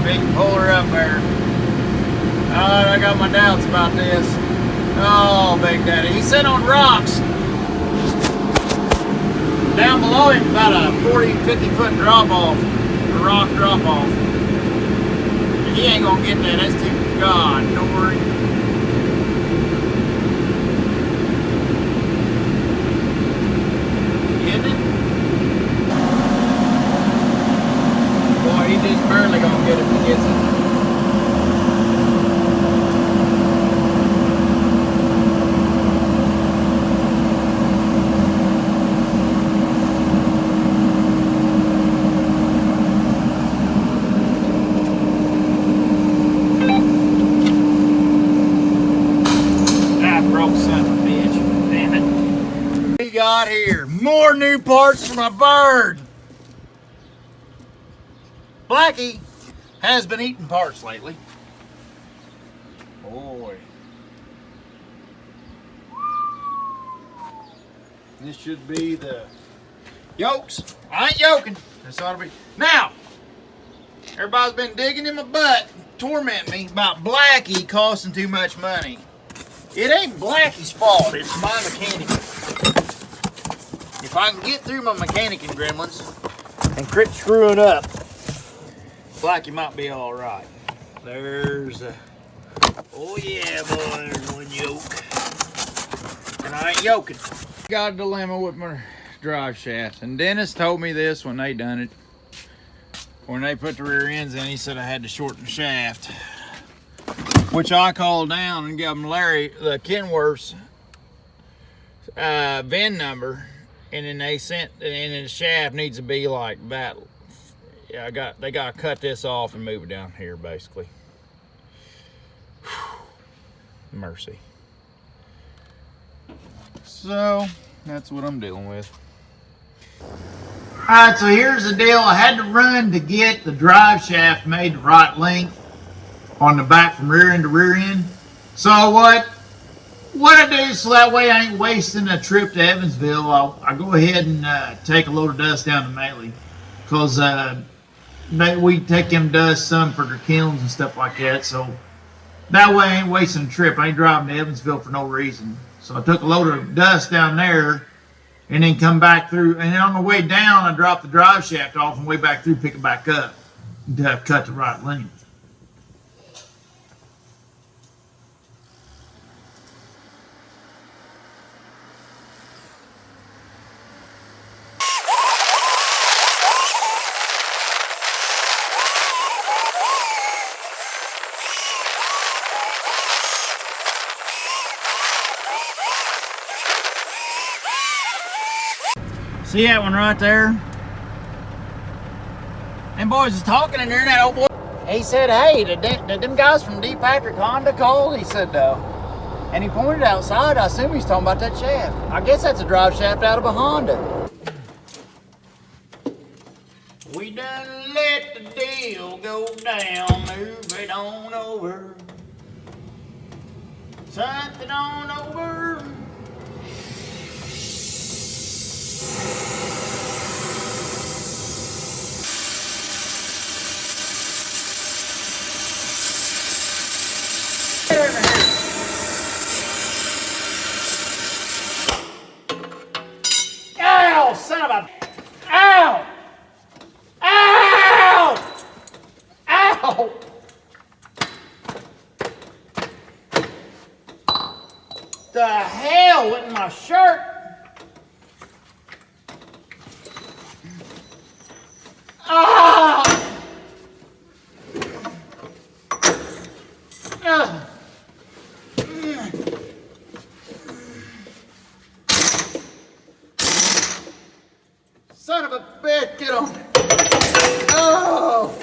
we can pull her up there. I got my doubts about this. Oh, Big Daddy. He's sitting on rocks. Down below him, about a 40, 50 foot drop off. A rock drop off. He ain't gonna get that. That's too, God, don't worry. Isn't it? Boy, he just barely gonna get it if he gets it. Got here more new parts for my bird. Blackie has been eating parts lately. Boy, this should be the yolks. I ain't yoking. This ought to be. Now, everybody's been digging in my butt, tormenting me about Blackie costing too much money. It ain't Blackie's fault. It's my mechanic. If I can get through my mechanicing gremlins and quit screwing up, Blackie might be all right. There's a, oh yeah, boy, there's one yoke. And I ain't yoking. Got a dilemma with my drive shaft. And Dennis told me this when they done it. When they put the rear ends in, he said I had to shorten the shaft. Which I called down and gave him Larry, the Kenworth's VIN number. And then they sent, and then the shaft needs to be like that. Yeah, they got to cut this off and move it down here, basically. Whew. Mercy. So that's what I'm dealing with. All right, so here's the deal. I had to run to get the drive shaft made the right length on the back from rear end to rear end. So what I do so that way I ain't wasting a trip to Evansville, I go ahead and take a load of dust down to Maley. Because we take them dust some for their kilns and stuff like that. So that way I ain't wasting a trip. I ain't driving to Evansville for no reason. So I took a load of dust down there and then come back through. And then on the way down, I dropped the drive shaft off and way back through, pick it back up to cut the right length. See that one right there? Them boys is talking in there, and that old boy. He said, hey, did them guys from D. Patrick Honda call? He said, and he pointed outside. I assume he's talking about that shaft. I guess that's a drive shaft out of a Honda. We done let the deal go down, move it on over. Something on over. Ow, son of a... Ow! Ow! Ow! The hell with my shirt? Ah! Son of a bitch, get on. Oh!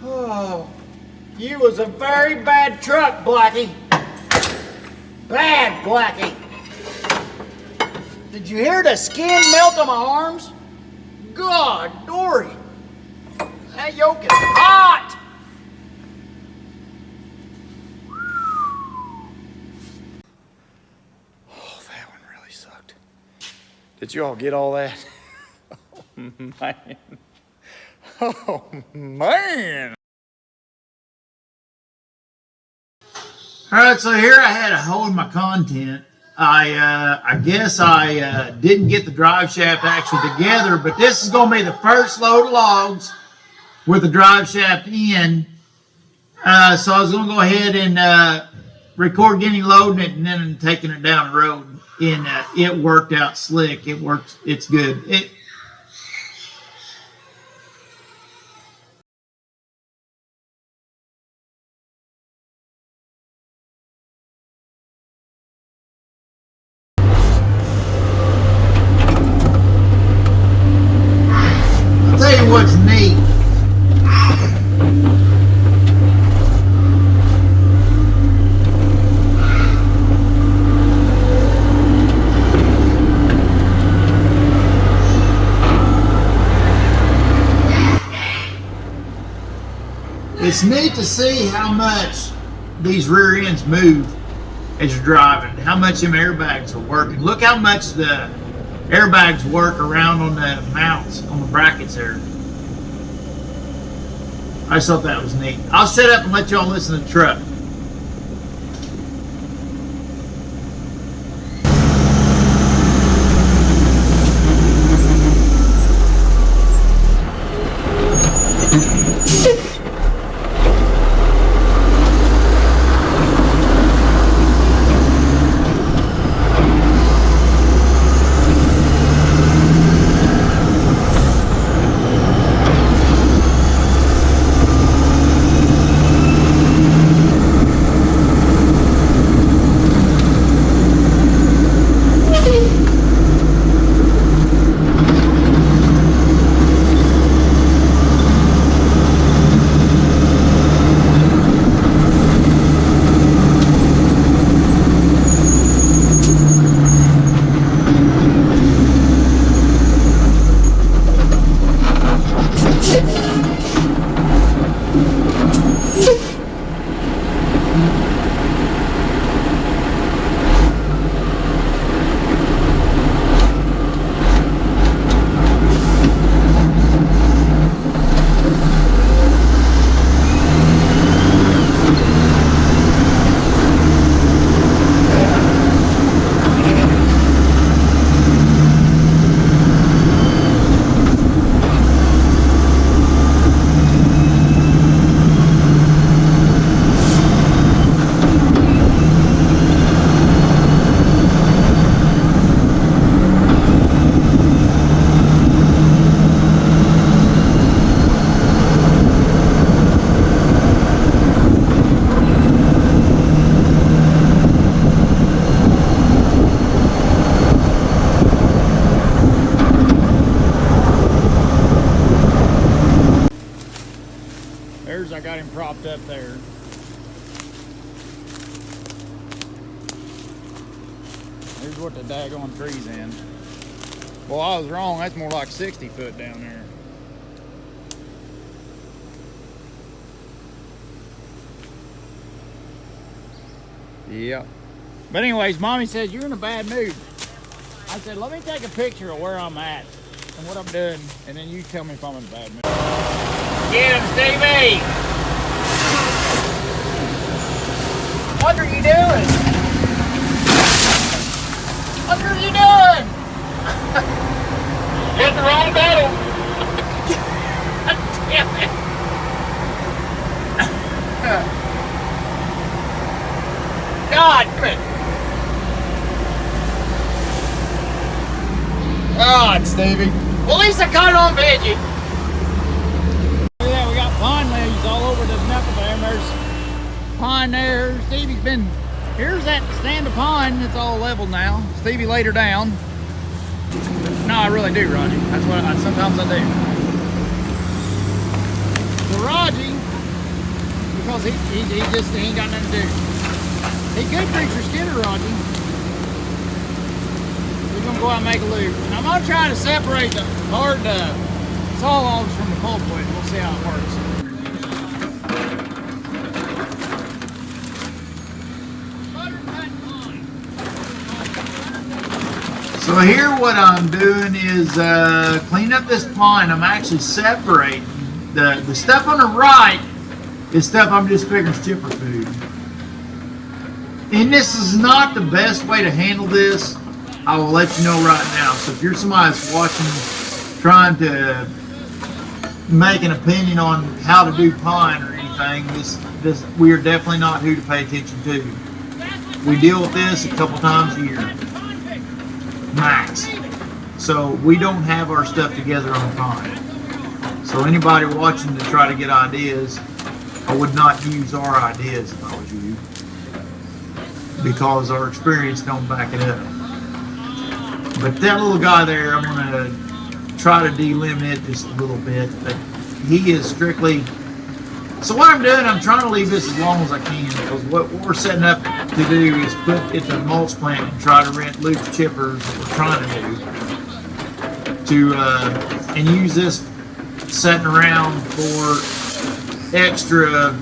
Oh, you was a very bad truck, Blackie. Bad, Blackie. Did you hear the skin melt on my arms? God, Dory. That yoke is hot. Oh, that one really sucked. Did you all get all that? Oh, man. Oh, man. All right, so here I had a hole in my content. I guess I didn't get the drive shaft actually together, but this is going to be the first load of logs with the drive shaft in. So I was going to go ahead and record getting loading it and then taking it down the road. And it worked out slick. It works. It's good. I'll tell you what's neat. It's neat to see how much these rear ends move as you're driving, how much them airbags are working. Look how much the airbags work around on the mounts, on the brackets there. I just thought that was neat. I'll shut up and let y'all listen to the truck. I got him propped up there. Here's what the daggone tree's in. Well, I was wrong. That's more like 60 foot down there. Yep. But anyways, Mommy said, you're in a bad mood. I said, let me take a picture of where I'm at and what I'm doing, and then you tell me if I'm in a bad mood. Get him, Stevie! What are you doing? What are you doing? Hit the wrong pedal. Damn it. God, quit. God, Stevie. Well, at least I caught it on veggie. Look at that, we got pine leaves all over the knuckle there. And there's pine there. Stevie's been, here's that stand of pine that's all leveled now. Stevie laid her down. No, I really do, Raji. That's what sometimes I do. So Raji, because he ain't got nothing to do. He could fix your skidder, Raji. We're gonna go out and make a loop. And I'm gonna try to separate the hard saw logs from the pulpwood. We'll see how it works. So here what I'm doing is cleaning up this pond. I'm actually separating. The stuff on the right is stuff I'm just figuring is chipper food. And this is not the best way to handle this. I will let you know right now. So if you're somebody that's watching, trying to make an opinion on how to do pond or anything, this we are definitely not who to pay attention to. We deal with this a couple times a year, max. So we don't have our stuff together on the pond. So anybody watching to try to get ideas, I would not use our ideas if I was you, because our experience don't back it up. But that little guy there, I'm going to try to delimit just a little bit. But he is strictly... So what I'm doing, I'm trying to leave this as long as I can, because what we're setting up to do is put it in a mulch plant and try to rent loose chippers that we're trying to do. And use this setting around for extra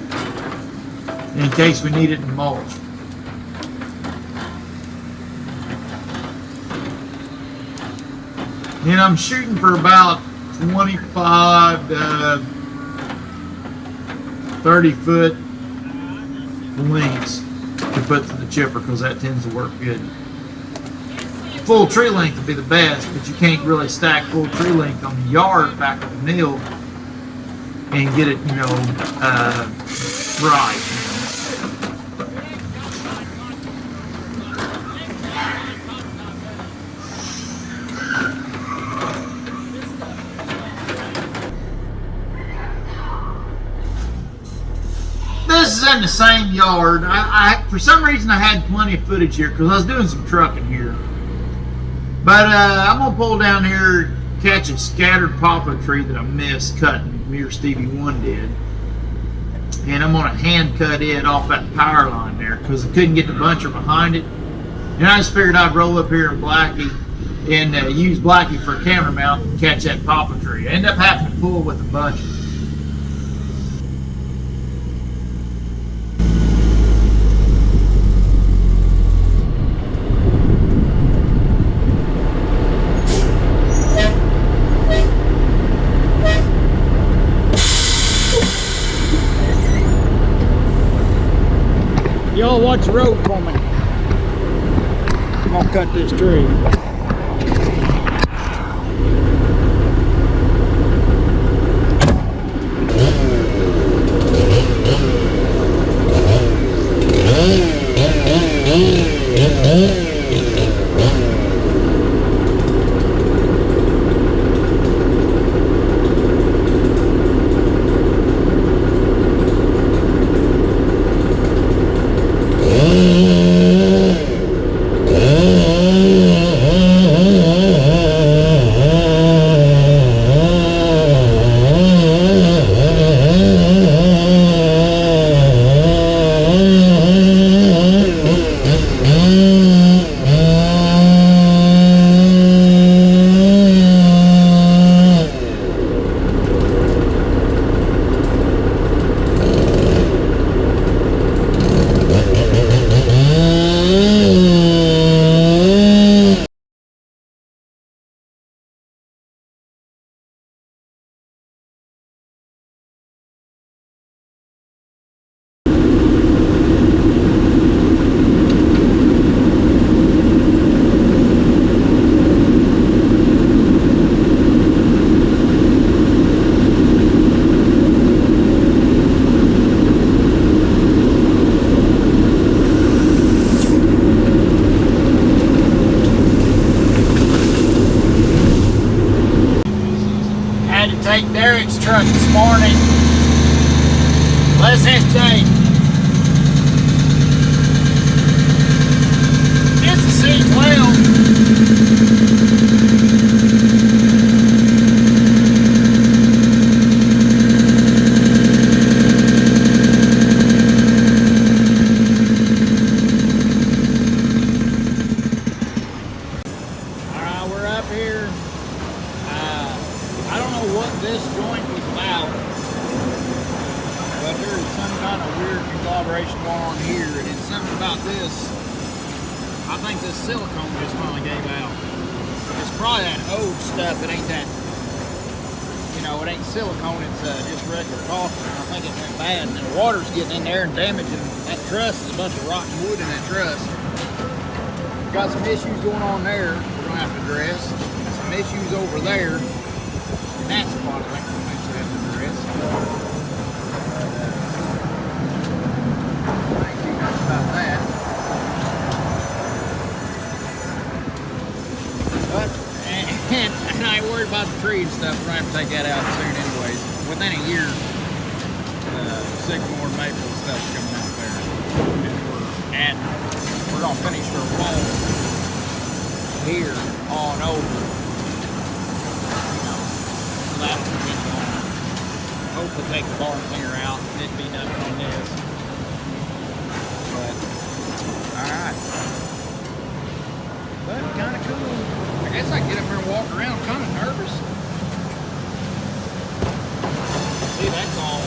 in case we need it in mulch. And I'm shooting for about 25 to 30 foot lengths to put to the chipper, because that tends to work good. Full tree length would be the best, but you can't really stack full tree length on the yard back of the mill and get it, right. This is in the same yard. I for some reason I had plenty of footage here because I was doing some trucking here. But I'm gonna pull down here, catch a scattered poplar tree that I missed cutting. Me or Stevie One did, and I'm gonna hand cut it off that power line there because I couldn't get the buncher behind it. And I just figured I'd roll up here in Blackie and use Blackie for a camera mount and catch that poplar tree. I ended up having to pull with a buncher. Y'all watch the road for me. I'm gonna cut this tree. Take Derek's truck this morning. Let's SJ. It's a C12. Alright, we're up here. I don't know what this joint was about, but there's some kind of weird conglomeration going on here, and it's something about this. I think this silicone just finally gave out. probably that old stuff. It ain't that, you know, it ain't silicone. It's just regular coffee. I think it went bad, and the water's getting in there and damaging that truss. There's a bunch of rotten wood in that truss. Got some issues going on there. We're gonna have to address. Some issues over there, and that spot I think we'll actually have to address. I ain't too much about that. But, and I ain't worried about the tree and stuff. We're gonna have to take that out soon anyways. Within a year, sycamore and maple and stuff's coming out there. And we're gonna finish the wall here on over. You know, so that'll continue on. Hopefully take the barn cleaner out and it'd be nothing on this. But, alright. But kinda cool. I guess I can get up here and walk around. I'm kind of nervous. See, that's all.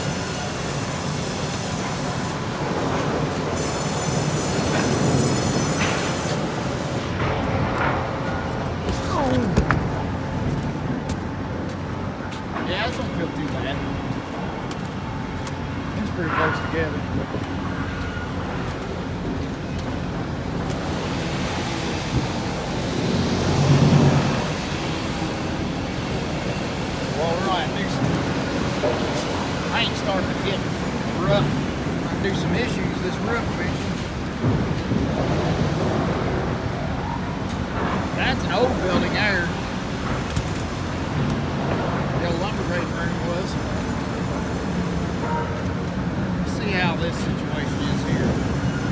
Yeah, this don't feel too bad. It's pretty close together. I ain't starting to get rough. I can do some issues this roof fixing. That's an old building there. The old lumber grading room was. Let's see how this situation is here.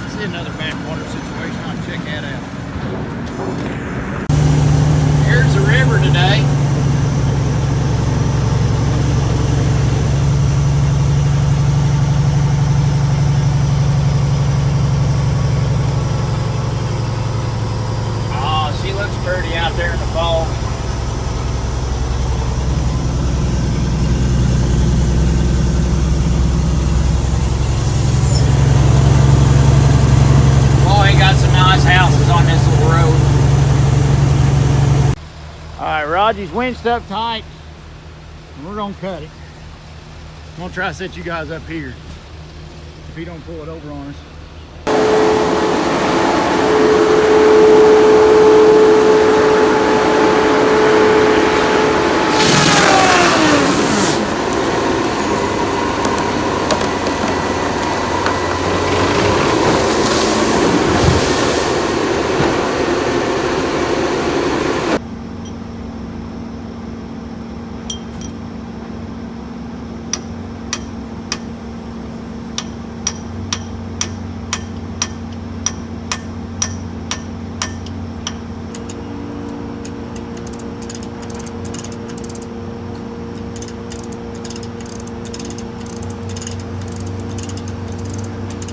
See another backwater situation. I'll check that out. Here's the river today. Pretty out there in the fog. Boy, he got some nice houses on this little road. Alright, Roger's winched up tight. And we're gonna cut it. I'm gonna try to set you guys up here. If he don't pull it over on us.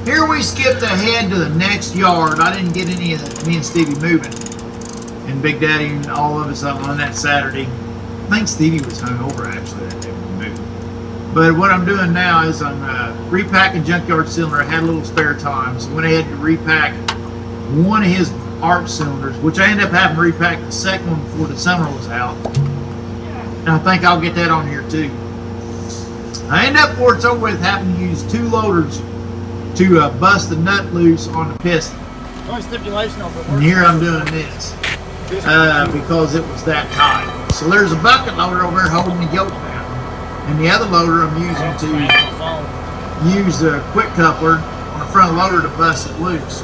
Here we skipped ahead to the next yard. I didn't get any of me and Stevie moving. And Big Daddy and all of us up on that Saturday. I think Stevie was hungover actually that day when we moved. But what I'm doing now is I'm repacking junkyard cylinder. I had a little spare time, so I went ahead to repack one of his arch cylinders, which I ended up having to repack the second one before the summer was out. And I think I'll get that on here too. I end up, before it's over with, having to use 2 loaders to bust the nut loose on the piston. And here I'm doing this because it was that tight. So there's a bucket loader over there holding the yoke down, and the other loader I'm using to use the quick coupler on the front loader to bust it loose.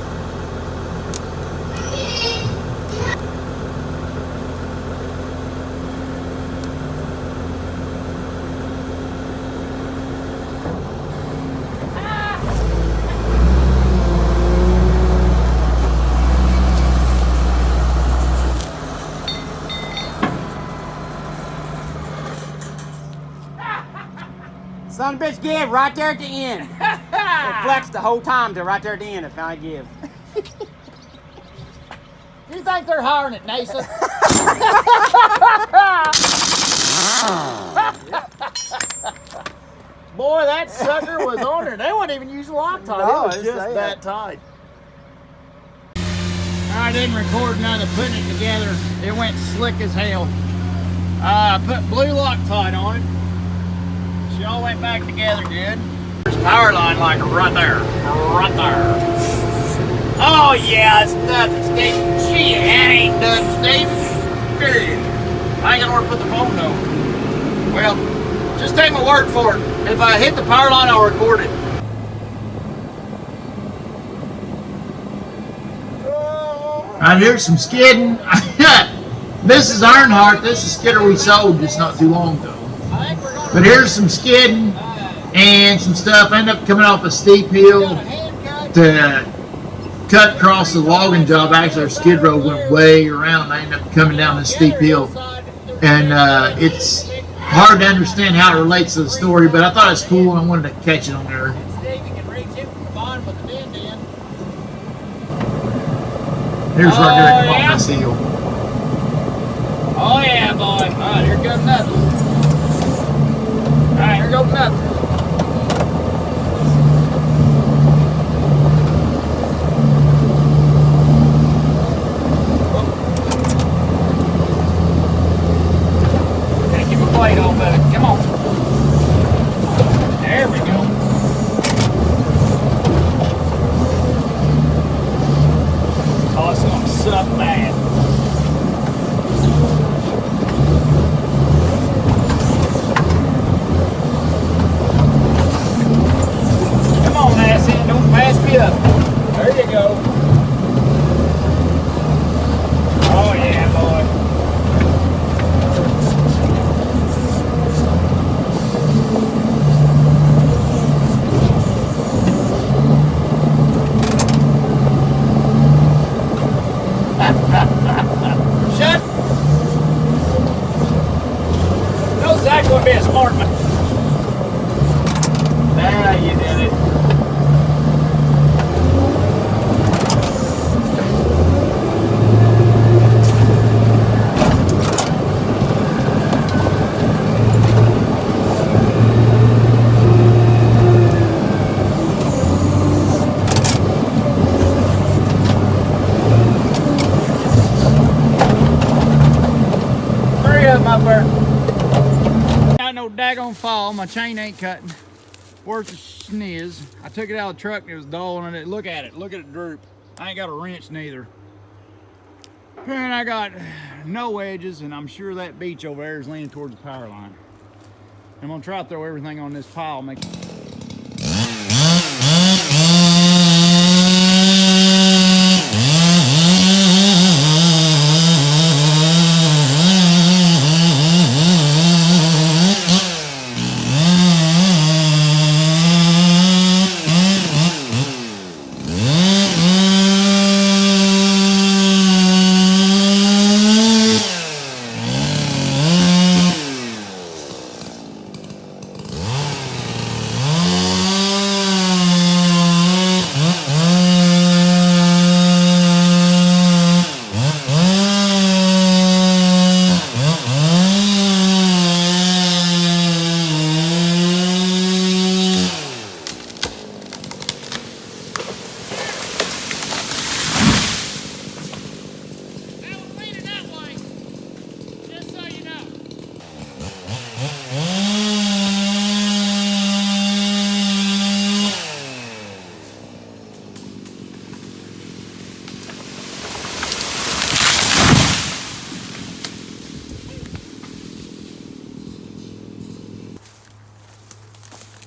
Son of a bitch, give right there at the end. It flexed the whole time till right there at the end. It finally give. You think they're hiring at NASA? Boy, that sucker was on there. They weren't even using Loctite. No, it was just that tight. All I didn't record none of putting it together. It went slick as hell. I put blue Loctite on it. She all went back together good. There's power line like right there. Right there. Oh yeah, it's nothing, Steve. Gee, that ain't nothing, Steve. Period. I ain't gonna know where to put the phone though. Well, just take my word for it. If I hit the power line, I'll record it. Alright, here's some skidding. This is Earnhardt. This is a skidder we sold just not too long ago. But here's some skidding and some stuff. I ended up coming off a steep hill to cut across the logging job. Actually, our skid road went way around. I ended up coming down this steep hill. And it's hard to understand how it relates to the story, but I thought it was cool and I wanted to catch it on there. Here's right there at the bottom of this hill. Oh yeah, boy. Alright, here goes nothing. Alright, here goes nothing. Gotta keep my blade on, baby. Come on. There we go. Oh, it's gonna suck bad. Come on, asshead, don't pass me up. There you go. Oh yeah, boy. Shut. No, Zach would be a smart man. Now you did it. Up there. Got no daggone fall. My chain ain't cutting. Worth a sniz. I took it out of the truck and it was dull on it. Look at it. Look at it droop. I ain't got a wrench neither. And I got no wedges, and I'm sure that beach over there is leaning towards the power line. I'm gonna try to throw everything on this pile. Make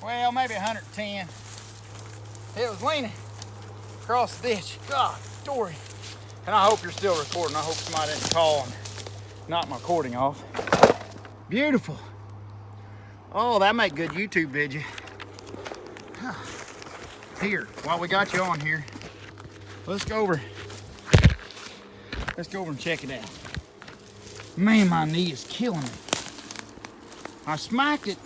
well, maybe 110. It was leaning across the ditch. God, Dory. And I hope you're still recording. I hope somebody didn't call and knock my recording off. Beautiful. Oh, that make good YouTube video. Here, while we got you on here, let's go over and check it out. Man, my knee is killing me. I smacked it.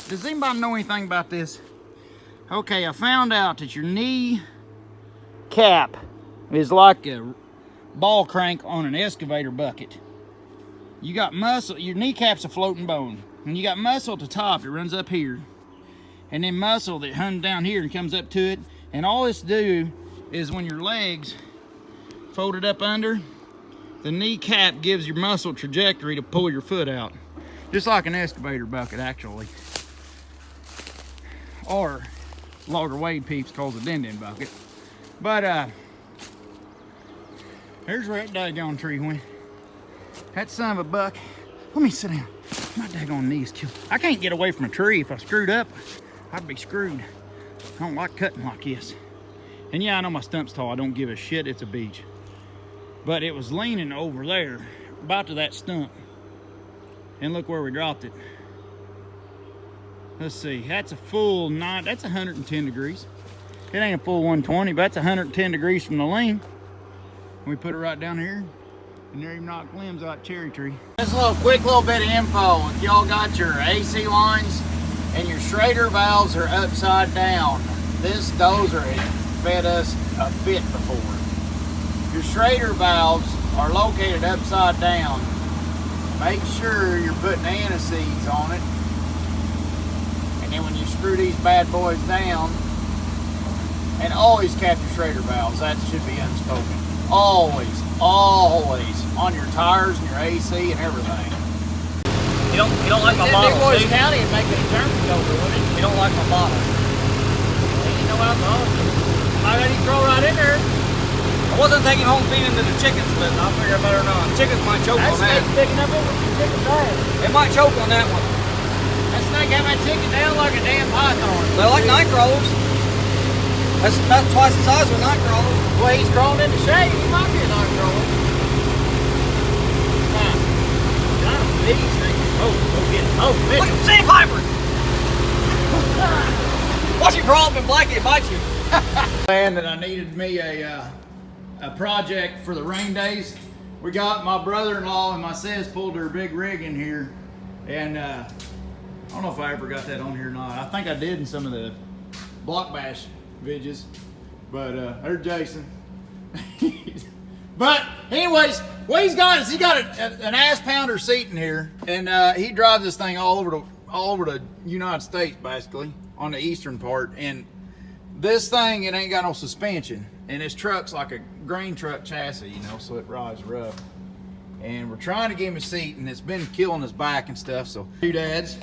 Does anybody know anything about this? Okay, I found out that your knee cap is like a ball crank on an excavator bucket. You got muscle, your kneecap's a floating bone. And you got muscle at the top, it runs up here. And then muscle that runs down here and comes up to it. And all this do is when your legs folded up under, the knee cap gives your muscle trajectory to pull your foot out. Just like an excavator bucket, actually. Or Logger Wade peeps calls a din-din bucket. But, here's where that daggone tree went. That son of a buck. Let me sit down. My daggone knees killed. I can't get away from a tree. If I screwed up, I'd be screwed. I don't like cutting like this. And yeah, I know my stump's tall. I don't give a shit. It's a beach. But it was leaning over there, about to that stump. And look where we dropped it. Let's see. That's a full 9. That's 110 degrees. It ain't a full 120, but that's 110 degrees from the lean. We put it right down here. And there even knocked limbs out cherry tree. Just a quick little bit of info. If y'all got your AC lines and your Schrader valves are upside down, this dozer had fed us a fit before. Your Schrader valves are located upside down. Make sure you're putting anti-seize on it. And then when you screw these bad boys down, and always cap your Schrader valves, that should be unspoken. Always on your tires and your AC and everything. You don't like my bottle, Boys see? County and make it a term over, wouldn't it? You don't like my bottle. Ain't no alcohol. I got you throw right in there. I wasn't taking home feeding to the chickens, but I figure I better not. Chickens might choke That on that. snake's picking up over your chicken's ass. It might choke on that one. That snake had my chicken down like a damn python. They like night crawlers. That's about twice the size of a night crawler. Well, he's crawling in the shade. He might be a night crawler. Got him, these things. Oh, go get him. Oh, Look bitch. at sandpiper! Watch you crawl up and blanket bite you. Plan that I needed me a project for the rain days. We got my brother-in-law and my sis pulled their big rig in here, and I don't know if I ever got that on here or not. I think I did in some of the Block Bash vidges, but there's Jason. But anyways, what he's got is he got an ass pounder seat in here, and he drives this thing all over the United States, basically on the eastern part. And this thing, it ain't got no suspension, and his truck's like a grain truck chassis, you know, so it rides rough. And we're trying to give him a seat, and it's been killing his back and stuff. So doodads,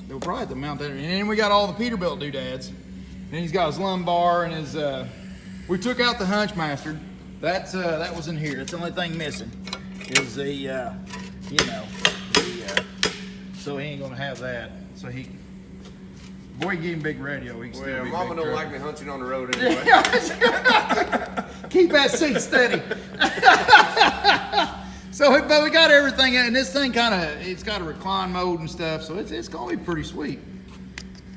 they'll probably have to mount that. And then we got all the Peterbilt doodads. And he's got his lumbar and his. We took out the Hunchmaster. That was in here. That's the only thing missing. Is the so he ain't gonna have that. So he. Boy, you give him big radio. He can still be Mama big don't truck. like me hunching on the road anyway. Keep that seat steady. So, but we got everything, and this thing it's got a recline mode and stuff, so it's gonna be pretty sweet.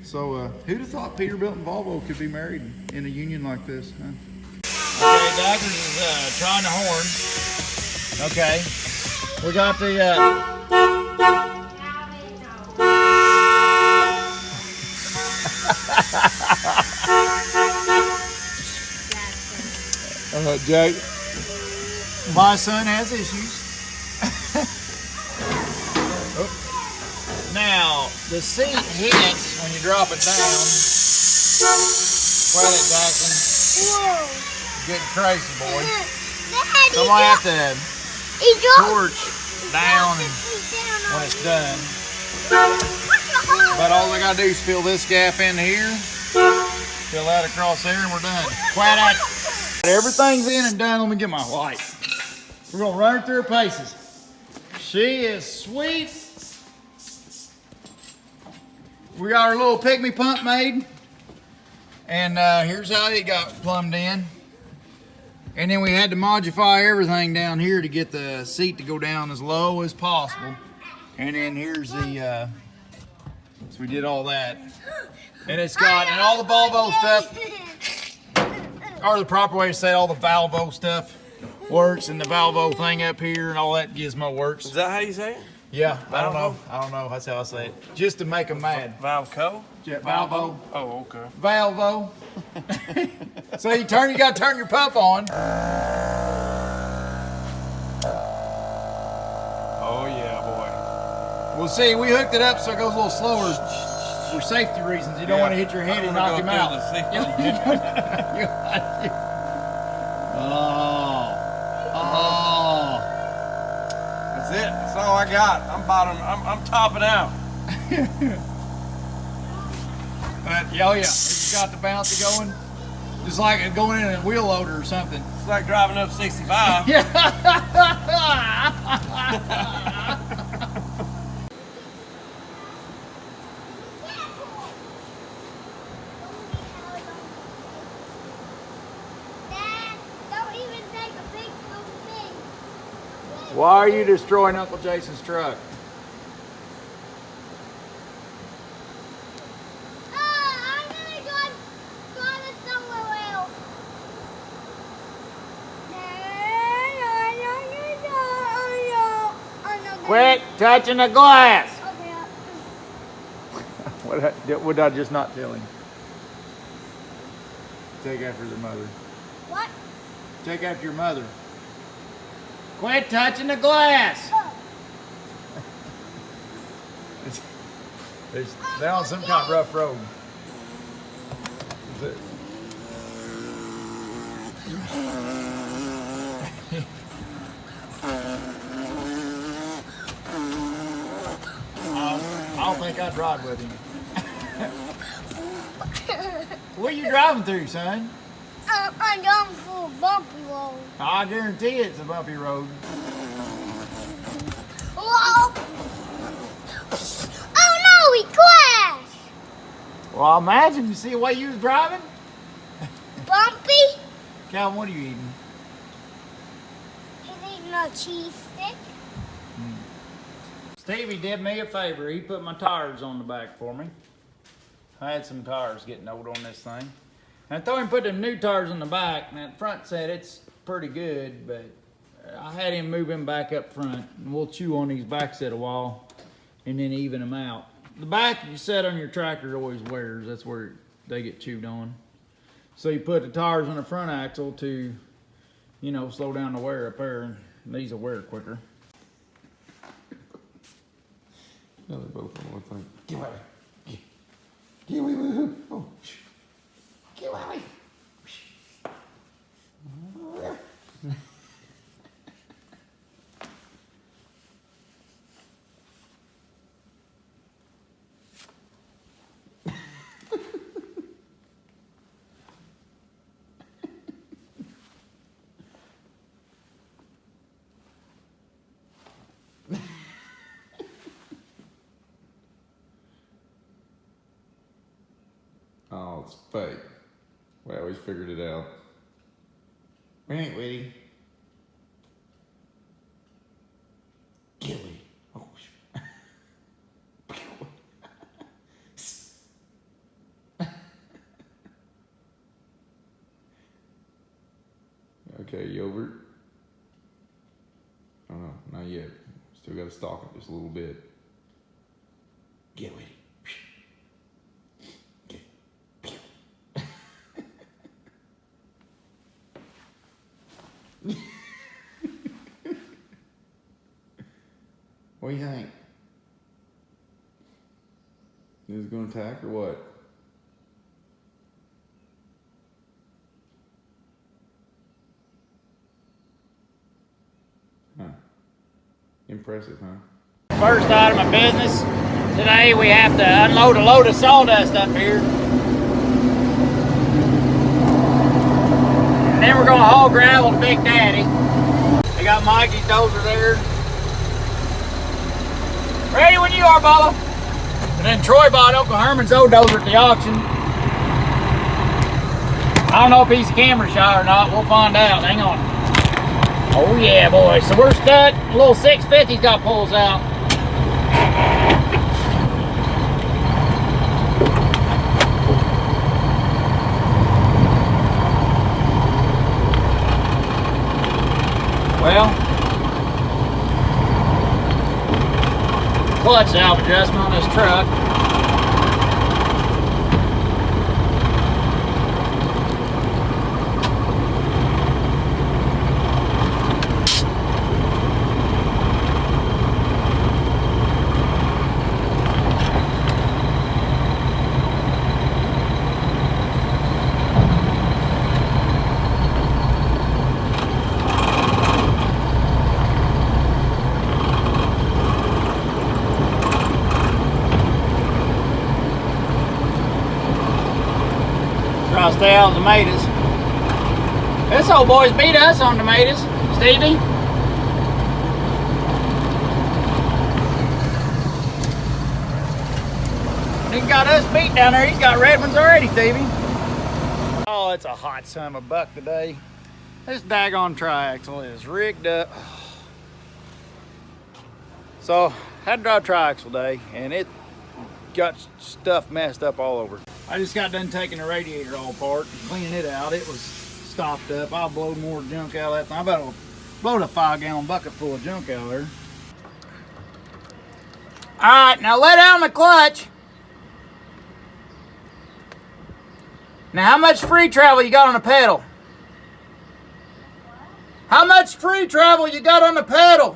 So, who'd have thought Peterbilt and Volvo could be married in a union like this, huh? Okay, Daggers is trying the horn. Okay, we got the. Jake, my son has issues. Now, the seat hits when you drop it down. Well, it's acting getting crazy, boy. So I have to torch down when it's done. But all I gotta do is fill this gap in here, fill that across there, and we're done. Quite accurate. Everything's in and done. Let me get my light. We're gonna run her through her paces. She is sweet. We got our little pygmy pump made. And here's how it got plumbed in. And then we had to modify everything down here to get the seat to go down as low as possible. And then here's the, so we did all that. And it's got, and all the Volvo stuff, or the proper way to say it, all the Valvo stuff works, and the Valvo thing up here and all that gizmo works. Is that how you say it? Yeah, I don't know. That's how I say it. Just to make them mad. Valco? Yeah, Valvo. Oh, okay. Valvo. So you gotta turn your pump on. Oh yeah, boy. Well, see, we hooked it up so it goes a little slower for safety reasons. You don't want to hit your head and knock him out. all I got. I'm bottom. I'm topping out. But yeah, he's got the bouncy going. Just like it going in a wheel loader or something. It's like driving up 65. Yeah. Why are you destroying Uncle Jason's truck? I'm gonna drive it somewhere else. Quit touching the glass. Okay. What would I just not tell him? Take after the mother. What? Take after your mother. Quit touching the glass. Oh. They're on some kind of rough road. I don't think I'd ride with him. What are you driving through, son? I'm going through a bumpy road. I guarantee it's a bumpy road. Whoa! Oh no, we crashed! Well, imagine you see the way you was driving. Bumpy? Calvin, what are you eating? He's eating a cheese stick. Stevie did me a favor. He put my tires on the back for me. I had some tires getting old on this thing. I told him to put them new tires on the back. And that front set, it's pretty good, but I had him move him back up front. And we'll chew on these back set a while and then even them out. The back you set on your tractor always wears. That's where they get chewed on. So you put the tires on the front axle to, you know, slow down the wear up there. And these will wear quicker. Yeah, they both on one thing. Get away. Get away. Oh. Get away. Oh, it's fake. We always figured it out. We ain't witty. Get away. Oh, Okay, yogurt. Oh no, not yet. Still got to stalk it just a little bit. Get away. What do you think? Is it going to attack or what? Huh. Impressive, huh? First item of business. Today we have to unload a load of sawdust up here. And then we're gonna haul gravel to Big Daddy. They got Mikey's dozer there. Ready when you are, Bubba. And then Troy bought Uncle Herman's old dozer at the auction. I don't know if he's a camera shy or not. We'll find out. Hang on. Oh yeah, boys. So we're stuck. A little 650's got pulls out. Well, clutch valve adjustment on this truck. stay out of tomatoes. This old boy's beat us on tomatoes, Stevie. He got us beat down there. He's got red ones already, Stevie. Oh, it's a hot son of a buck today. This daggone triaxle is rigged up. So, had to drive triaxle day, and it got stuff messed up all over. I just got done taking the radiator all apart and cleaning it out. It was stopped up. I'll blow more junk out of that thing. I about to blow a 5-gallon bucket full of junk out of there. All right, now let down the clutch. Now, how much free travel you got on the pedal? How much free travel you got on the pedal?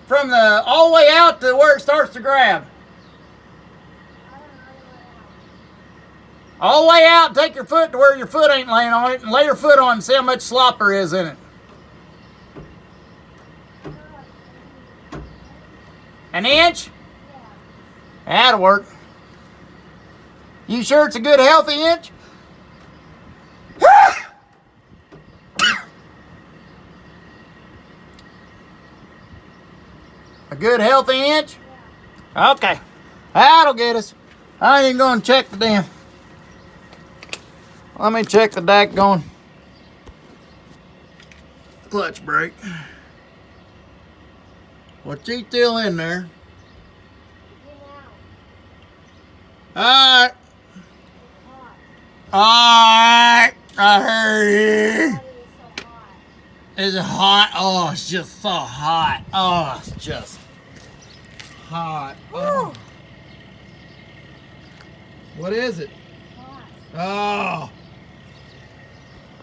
From the all the way out to where it starts to grab. All the way out, take your foot to where your foot ain't laying on it and lay your foot on and see how much slop there is in it. An inch? That'll work. You sure it's a good healthy inch? A good healthy inch? Okay. That'll get us. I ain't even gonna check the damn. Let me check the daggone clutch brake. Well, she's still in there. Alright. Alright. I heard you. Is it hot? Oh, it's just so hot. Oh, it's just hot. Oh. What is it? Oh.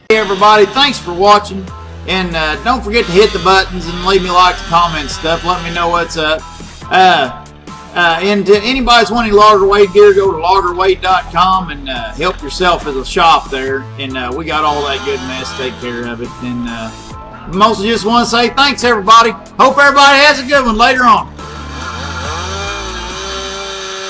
Hey everybody, thanks for watching. And don't forget to hit the buttons and leave me likes, comments, stuff. Let me know what's up. And to anybody's wanting logger weight gear, go to loggerweight.com and help yourself at the shop there. And we got all that good mess. Take care of it. And mostly just want to say thanks, everybody. Hope everybody has a good one later on.